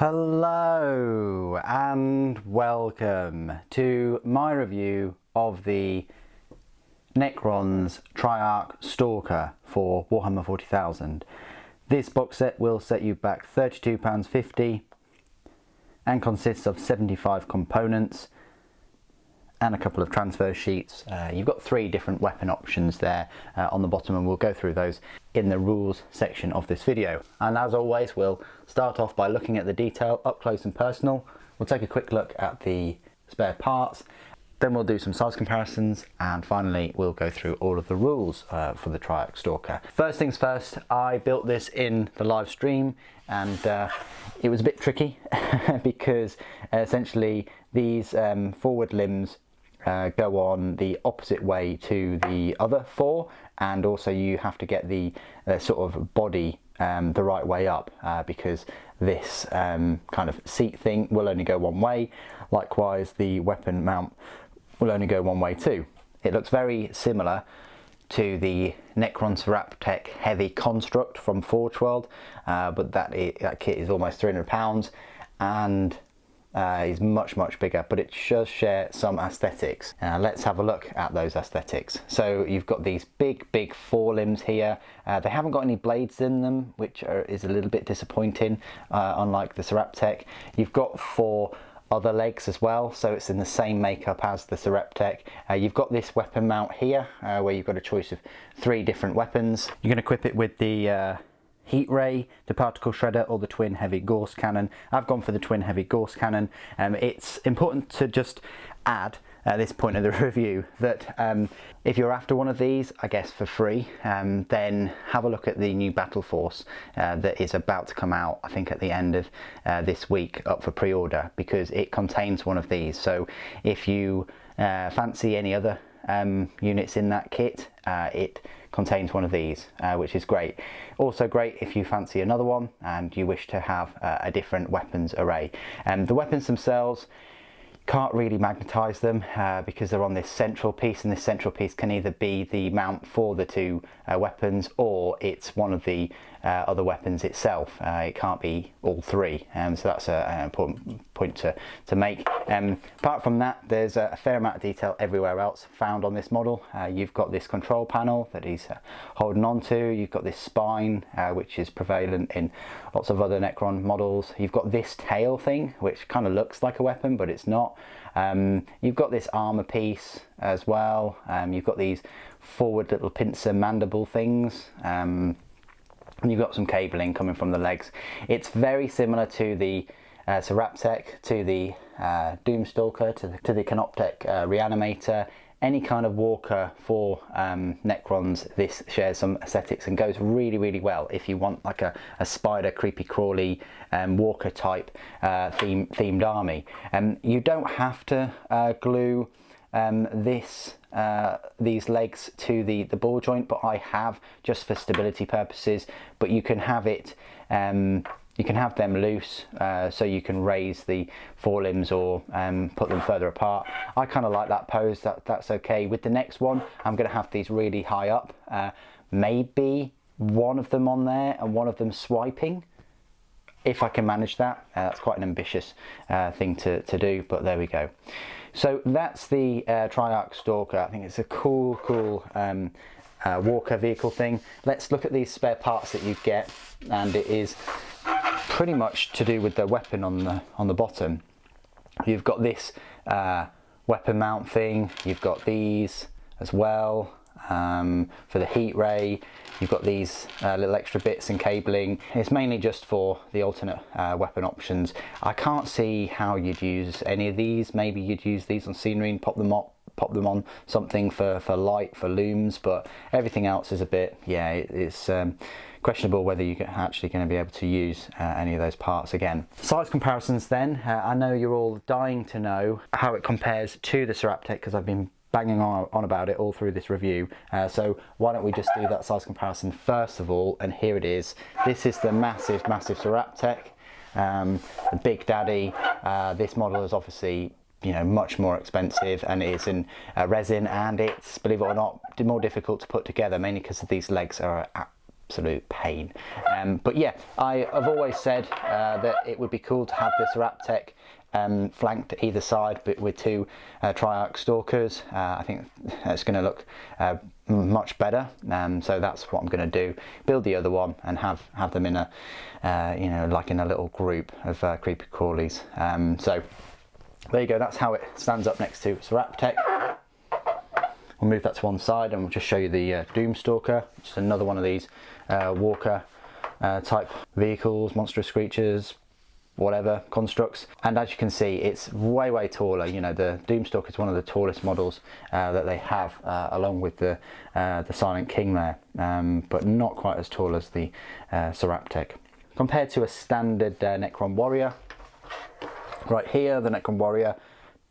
Hello and welcome to my review of the Necrons Triarch Stalker for Warhammer 40,000. This box set will set you back £32.50 and consists of 75 components and a couple of transfer sheets. You've got 3 different weapon options there on the bottom, and we'll go through those in the rules section of this video. And as always, we'll start off by looking at the detail up close and personal. We'll take a quick look at the spare parts, then we'll do some size comparisons, and finally we'll go through all of the rules for the Triarch Stalker. First things first, I built this in the live stream, and it was a bit tricky because essentially these forward limbs go on the opposite way to the other 4, and also you have to get the sort of body the right way up because this kind of seat thing will only go one way. Likewise, the weapon mount will only go one way too. It looks very similar to the Necrons Triarch Heavy Construct from Forge World, but that kit is almost £300 and is much bigger, but it does share some aesthetics. Let's have a look at those aesthetics. So you've got these big forelimbs here. They haven't got any blades in them, which is a little bit disappointing, unlike the Triarch. You've got 4 other legs as well, so it's in the same makeup as the Triarch. You've got this weapon mount here where you've got a choice of 3 different weapons. You can equip it with the Heat Ray, the Particle Shredder, or the Twin Heavy Gauze Cannon. I've gone for the Twin Heavy Gauze Cannon. It's important to just add at this point of the review that if you're after one of these, I guess for free, then have a look at the new Battle Force that is about to come out, I think at the end of this week, up for pre-order, because it contains one of these. So if you fancy any other units in that kit, it contains one of these, which is great. Also great if you fancy another one and you wish to have a different weapons array. The weapons themselves, can't really magnetize them because they're on this central piece, and this central piece can either be the mount for the 2 weapons, or it's one of the other weapons itself. It can't be all 3, so that's an important point to make. Apart from that, there's a fair amount of detail everywhere else found on this model. You've got this control panel that he's holding on to. You've got this spine, which is prevalent in lots of other Necron models. You've got this tail thing, which kind of looks like a weapon, but it's not. You've got this armor piece as well. You've got these forward little pincer mandible things. And you've got some cabling coming from the legs. It's very similar to the Triarch, to the Doomstalker, to the Canoptech Reanimator. Any kind of walker for Necrons, this shares some aesthetics and goes really well if you want like a spider, creepy crawly walker type themed army. You don't have to glue these legs to the ball joint, but I have, just for stability purposes. But you can have it you can have them loose, so you can raise the forelimbs or put them further apart. I kind of like that pose. That's okay. With the next one, I'm going to have these really high up, maybe one of them on there and one of them swiping, if I can manage that. That's quite an ambitious thing to do, but there we go. So that's the Triarch Stalker. I think it's a cool walker vehicle thing. Let's look at these spare parts that you get, and it is pretty much to do with the weapon on the bottom. You've got this weapon mount thing. You've got these as well for the heat ray. You've got these little extra bits and cabling. It's mainly just for the alternate weapon options. I can't see how you'd use any of these. Maybe you'd use these on scenery and pop them on something for light, for looms, but everything else is a bit, yeah, it's questionable whether you're actually going to be able to use any of those parts again. Size comparisons then. I know you're all dying to know how it compares to the Triarch, because I've been banging on about it all through this review. So why don't we just do that size comparison first of all, and here it is. This is the massive Triarch, the Big Daddy. This model is obviously, you know, much more expensive, and it is in resin, and it's, believe it or not, more difficult to put together, mainly because these legs are absolute pain. But yeah, I've always said that it would be cool to have this Raptech flanked either side, but with two Triarch Stalkers. I think it's going to look much better, so that's what I'm going to do. Build the other one and have them in a you know, like in a little group of creepy crawlies. So there you go, that's how it stands up next to Raptech. We'll move that to one side and we'll just show you the Doomstalker, which is another one of these walker type vehicles, monstrous creatures, whatever constructs. And as you can see, it's way taller. You know, the Doomstalker is one of the tallest models that they have, along with the Silent King there, but not quite as tall as the Raptech. Compared to a standard Necron Warrior, right here the Necron Warrior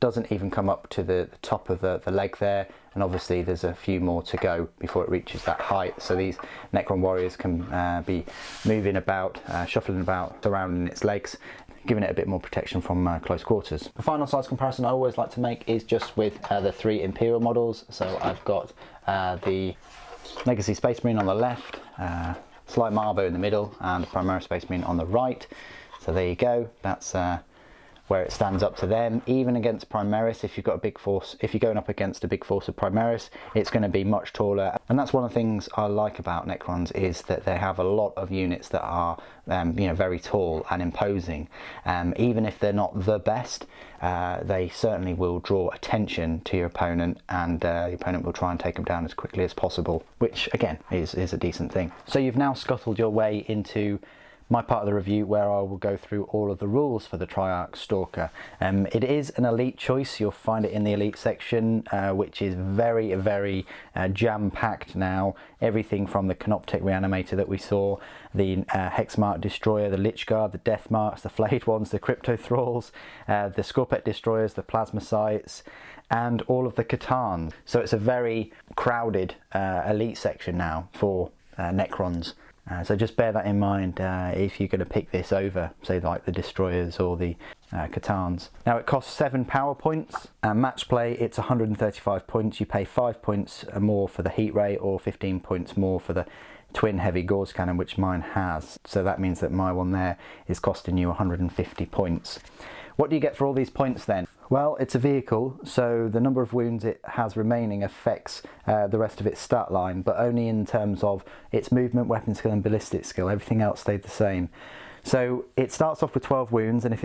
doesn't even come up to the top of the leg there, and obviously there's a few more to go before it reaches that height. So these Necron Warriors can be moving about, shuffling about, surrounding its legs, giving it a bit more protection from close quarters. The final size comparison I always like to make is just with the 3 Imperial models. So I've got the Legacy Space Marine on the left, Sly Marbo in the middle, and Primaris Space Marine on the right. So there you go, that's where it stands up to them. Even against Primaris, if you've got a big force, if you're going up against a big force of Primaris, it's going to be much taller. And that's one of the things I like about Necrons, is that they have a lot of units that are you know, very tall and imposing. Even if they're not the best, they certainly will draw attention to your opponent, and your opponent will try and take them down as quickly as possible, which again is a decent thing. So you've now scuttled your way into my part of the review, where I will go through all of the rules for the Triarch Stalker. It is an elite choice. You'll find it in the elite section, which is very jam-packed now. Everything from the Canoptek Reanimator that we saw, the Hexmark Destroyer, the Lich Guard, the Death Marks, the Flayed Ones, the Crypto Thralls, the Scorpet Destroyers, the Plasmacytes, and all of the Catans. So it's a very crowded elite section now for Necrons. So just bear that in mind if you're going to pick this over, say, like the Destroyers or the Catans. Now it costs 7 power points, and match play it's 135 points. You pay 5 points more for the Heat Ray, or 15 points more for the twin heavy Gauze cannon, which mine has. So that means that my one there is costing you 150 points. What do you get for all these points then? Well, it's a vehicle, so the number of wounds it has remaining affects the rest of its stat line, but only in terms of its movement, weapon skill and ballistic skill. Everything else stayed the same. So it starts off with 12 wounds, and if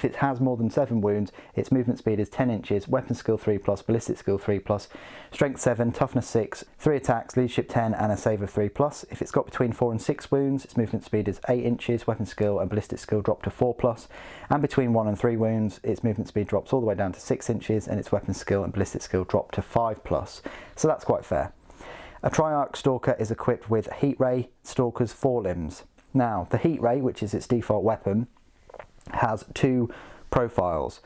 it has more than 7 wounds, its movement speed is 10 inches, weapon skill 3+, ballistic skill 3+, strength 7, toughness 6, 3 attacks, leadership 10, and a save of 3+. If it's got between 4 and 6 wounds, its movement speed is 8 inches, weapon skill and ballistic skill drop to 4+, and between 1 and 3 wounds, its movement speed drops all the way down to 6 inches, and its weapon skill and ballistic skill drop to 5+. So that's quite fair. A Triarch Stalker is equipped with Heat Ray, Stalker's forelimbs. Now, the Heat Ray, which is its default weapon, has 2 profiles,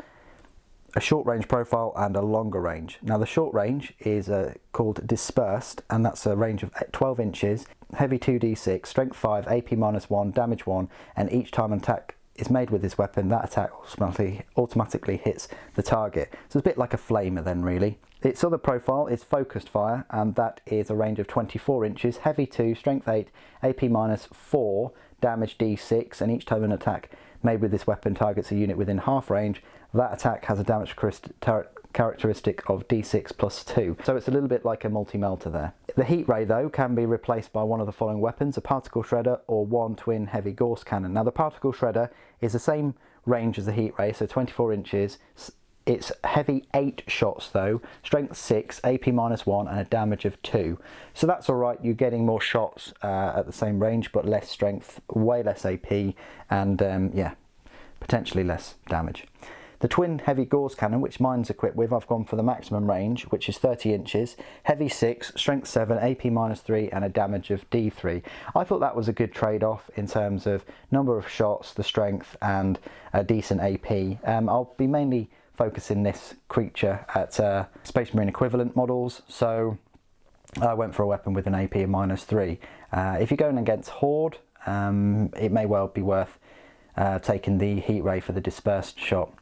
a short range profile and a longer range. Now the short range is called Dispersed, and that's a range of 12 inches, heavy 2d6, strength 5, AP -1, damage 1, and each time an attack is made with this weapon, that attack automatically hits the target. So it's a bit like a flamer then, really. Its other profile is Focused Fire, and that is a range of 24 inches, heavy 2, strength 8, AP -4, damage d6, and each time an attack made with this weapon targets a unit within half range, that attack has a damage characteristic of d6 +2. So it's a little bit like a multi-melter there. The Heat Ray, though, can be replaced by one of the following weapons: a Particle Shredder or 1 twin heavy Gauze cannon. Now the Particle Shredder is the same range as the Heat Ray, so 24 inches. It's heavy 8 shots though, strength 6, AP -1, and a damage of 2. So that's alright, you're getting more shots at the same range, but less strength, way less AP, and yeah, potentially less damage. The twin heavy Gauze cannon, which mine's equipped with, I've gone for the maximum range, which is 30 inches, heavy 6, strength 7, AP -3, and a damage of D3. I thought that was a good trade-off in terms of number of shots, the strength, and a decent AP. I'll be mainly focusing this creature at Space Marine equivalent models, so I went for a weapon with an AP of -3. If you're going against Horde, it may well be worth taking the Heat Ray for the dispersed shot.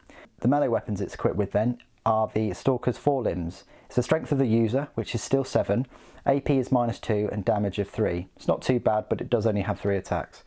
The melee weapons it's equipped with then are the Stalker's forelimbs. It's the strength of the user, which is still 7, AP is -2 and damage of 3. It's not too bad, but it does only have 3 attacks.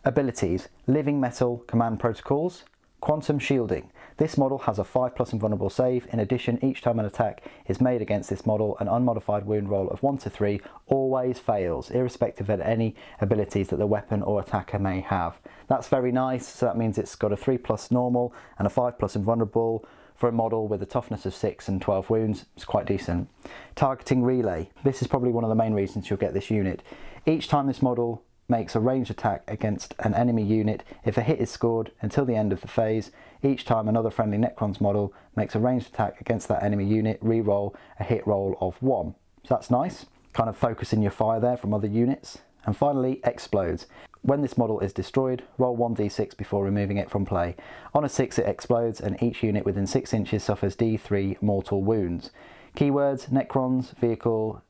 Abilities: Living Metal Command Protocols, Quantum Shielding. This model has a 5+ invulnerable save. In addition, each time an attack is made against this model, an unmodified wound roll of 1 to 3 always fails, irrespective of any abilities that the weapon or attacker may have. That's very nice, so that means it's got a 3+ normal and a 5+ invulnerable. For a model with a toughness of 6 and 12 wounds, it's quite decent. Targeting Relay. This is probably one of the main reasons you'll get this unit. Each time this model makes a ranged attack against an enemy unit, if a hit is scored until the end of the phase, each time another friendly Necrons model makes a ranged attack against that enemy unit, re-roll a hit roll of 1. So that's nice, kind of focusing your fire there from other units. And finally, Explodes. When this model is destroyed, roll 1d6 before removing it from play. On a 6 it explodes and each unit within 6 inches suffers d3 mortal wounds. Keywords: Necrons, Vehicle,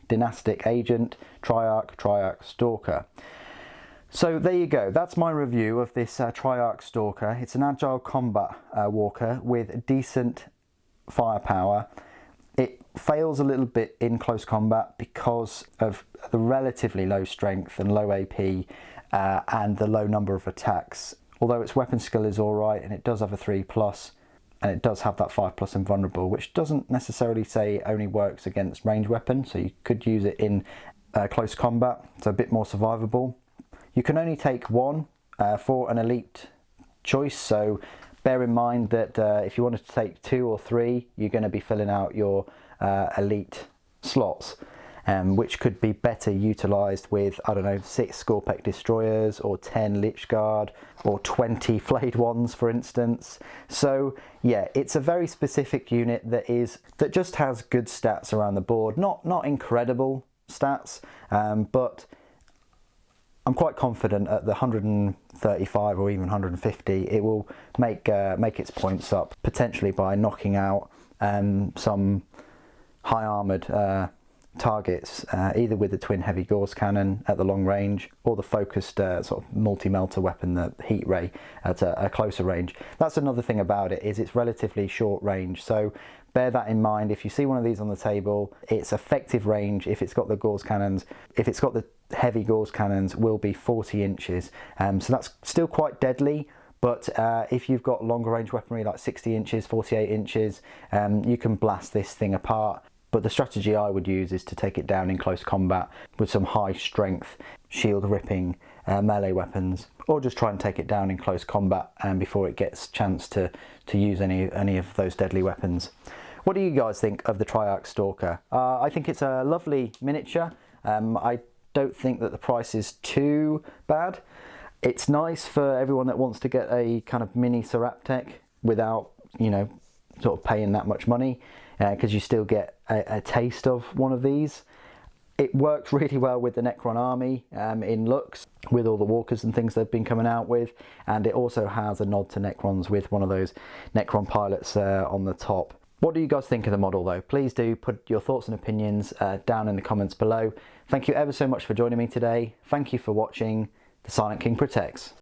Dynastic Agent, Triarch Stalker. So there you go, that's my review of this Triarch Stalker. It's an agile combat walker with decent firepower. It fails a little bit in close combat because of the relatively low strength and low AP and the low number of attacks. Although its weapon skill is alright and it does have a 3+, and it does have that 5+ invulnerable, which doesn't necessarily say only works against ranged weapons, so you could use it in close combat, so a bit more survivable. You can only take 1 for an elite choice, so bear in mind that if you wanted to take 2 or 3, you're going to be filling out your elite slots, which could be better utilised with, I don't know, 6 Scorpec Destroyers or 10 Lich Guard or 20 Flayed Ones, for instance. So yeah, it's a very specific unit that just has good stats around the board. Not incredible stats, but I'm quite confident at the 135 or even 150 it will make its points up, potentially by knocking out some high armoured targets, either with the twin heavy Gauze cannon at the long range or the focused sort of multi-melter weapon, the heat ray, at a closer range. That's another thing about it, is it's relatively short range, so bear that in mind. If you see one of these on the table, its effective range, if it's got the Gauze cannons, if it's got the heavy Gauze cannons, will be 40 inches, so that's still quite deadly. But if you've got longer range weaponry like 60 inches, 48 inches, you can blast this thing apart. But the strategy I would use is to take it down in close combat with some high strength, shield ripping melee weapons, or just try and take it down in close combat before it gets a chance to use any of those deadly weapons. What do you guys think of the Triarch Stalker? I think it's a lovely miniature. I don't think that the price is too bad. It's nice for everyone that wants to get a kind of mini Seraptech without, you know, sort of paying that much money, because you still get a taste of one of these. It works really well with the Necron army in looks, with all the walkers and things they've been coming out with, and it also has a nod to Necrons with one of those Necron pilots on the top. What do you guys think of the model though? Please do put your thoughts and opinions down in the comments below. Thank you ever so much for joining me today. Thank you for watching. The Silent King protects.